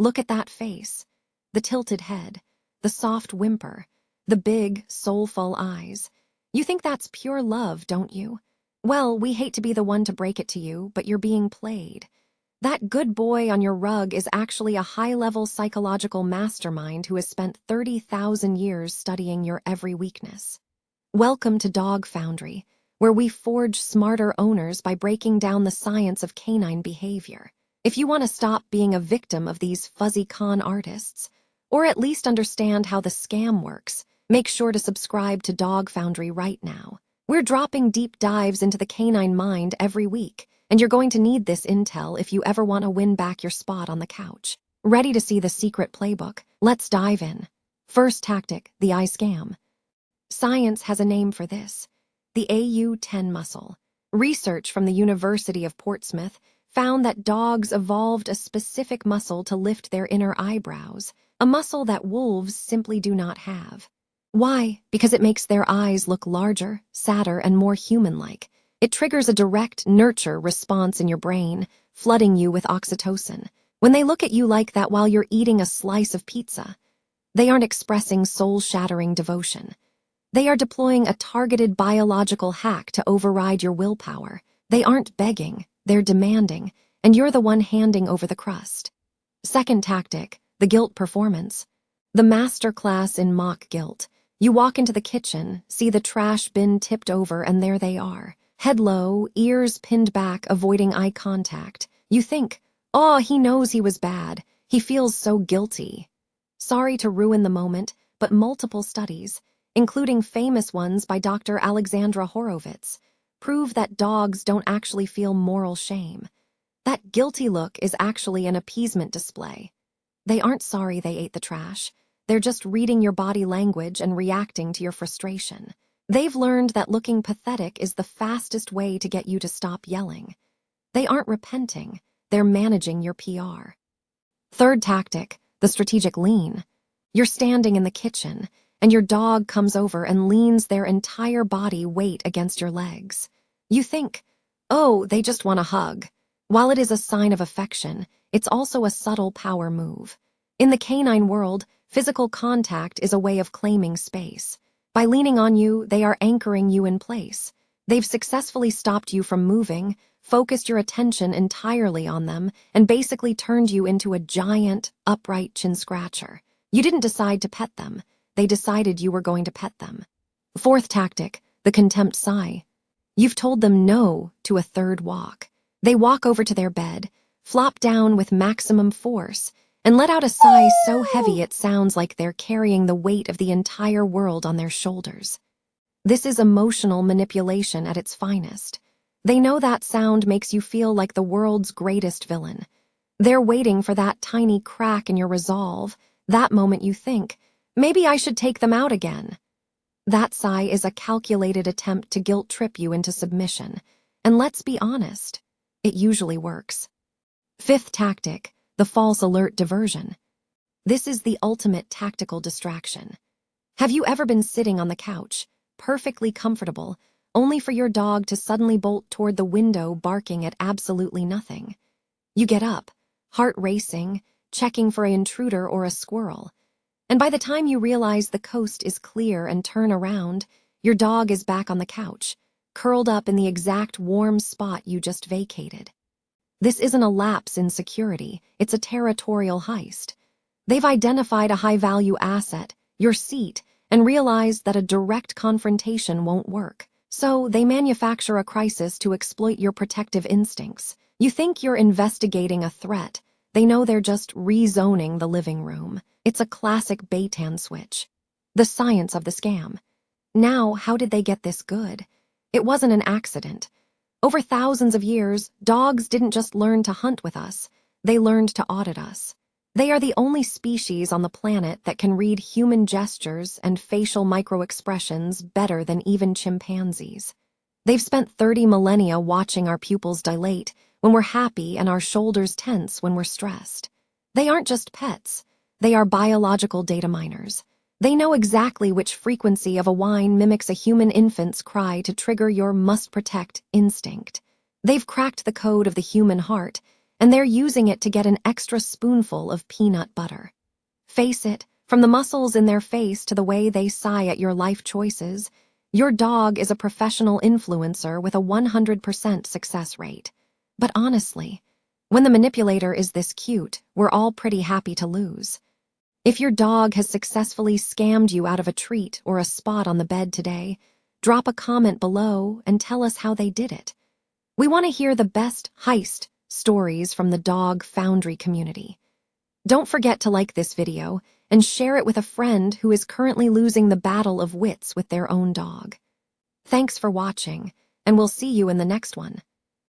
Look at that face. The tilted head, the soft whimper, the big, soulful eyes. You think that's pure love, don't you? Well, we hate to be the one to break it to you, but you're being played. That good boy on your rug is actually a high-level psychological mastermind who has spent 30,000 years studying your every weakness. Welcome to Dog Foundry, where we forge smarter owners by breaking down the science of canine behavior. If you want to stop being a victim of these fuzzy con artists, or at least understand how the scam works, make sure to subscribe to Dog Foundry right now. We're dropping deep dives into the canine mind every week, and you're going to need this intel if you ever want to win back your spot on the couch. Ready to see the secret playbook? Let's dive in. First tactic, the eye scam. Science has a name for this, the AU-10 muscle. Research from the University of Portsmouth found that dogs evolved a specific muscle to lift their inner eyebrows, a muscle that wolves simply do not have. Why? Because it makes their eyes look larger, sadder, and more human-like. It triggers a direct nurture response in your brain, flooding you with oxytocin. When they look at you like that while you're eating a slice of pizza, they aren't expressing soul-shattering devotion. They are deploying a targeted biological hack to override your willpower. They aren't begging, they're demanding, and you're the one handing over the crust. Second tactic, the guilt performance. The masterclass in mock guilt. You walk into the kitchen, see the trash bin tipped over, and there they are. Head low, ears pinned back, avoiding eye contact. You think, oh, he knows he was bad. He feels so guilty. Sorry to ruin the moment, but multiple studies, including famous ones by Dr. Alexandra Horowitz, prove that dogs don't actually feel moral shame. That guilty look is actually an appeasement display. They aren't sorry they ate the trash. They're just reading your body language and reacting to your frustration. They've learned that looking pathetic is the fastest way to get you to stop yelling. They aren't repenting. They're managing your PR. Third tactic, the strategic lean. You're standing in the kitchen, and your dog comes over and leans their entire body weight against your legs. You think, oh, they just want a hug. While it is a sign of affection, it's also a subtle power move. In the canine world, physical contact is a way of claiming space. By leaning on you, they are anchoring you in place. They've successfully stopped you from moving, focused your attention entirely on them, and basically turned you into a giant, upright chin scratcher. You didn't decide to pet them. They decided you were going to pet them. Fourth tactic, the contempt sigh. You've told them no to a third walk. They walk over to their bed, flop down with maximum force, and let out a sigh so heavy it sounds like they're carrying the weight of the entire world on their shoulders. This is emotional manipulation at its finest. They know that sound makes you feel like the world's greatest villain. They're waiting for that tiny crack in your resolve, that moment you think, maybe I should take them out again. That sigh is a calculated attempt to guilt trip you into submission, and let's be honest, it usually works. Fifth tactic, the false alert diversion. This is the ultimate tactical distraction. Have you ever been sitting on the couch, perfectly comfortable, only for your dog to suddenly bolt toward the window barking at absolutely nothing? You get up, heart racing, checking for an intruder or a squirrel. And by the time you realize the coast is clear and turn around, your dog is back on the couch, curled up in the exact warm spot you just vacated. This isn't a lapse in security, it's a territorial heist. They've identified a high-value asset, your seat, and realized that a direct confrontation won't work. So they manufacture a crisis to exploit your protective instincts. You think you're investigating a threat. They know they're just rezoning the living room. It's a classic bait-and switch. The science of the scam. Now, how did they get this good? It wasn't an accident. Over thousands of years, dogs didn't just learn to hunt with us, they learned to audit us. They are the only species on the planet that can read human gestures and facial microexpressions better than even chimpanzees. They've spent 30 millennia watching our pupils dilate when we're happy and our shoulders tense when we're stressed. They aren't just pets, they are biological data miners. They know exactly which frequency of a whine mimics a human infant's cry to trigger your must-protect instinct. They've cracked the code of the human heart, and they're using it to get an extra spoonful of peanut butter. Face it, from the muscles in their face to the way they sigh at your life choices, your dog is a professional influencer with a 100% success rate. But honestly, when the manipulator is this cute, we're all pretty happy to lose. If your dog has successfully scammed you out of a treat or a spot on the bed today, drop a comment below and tell us how they did it. We want to hear the best heist stories from the Dog Foundry community. Don't forget to like this video and share it with a friend who is currently losing the battle of wits with their own dog. Thanks for watching, and we'll see you in the next one.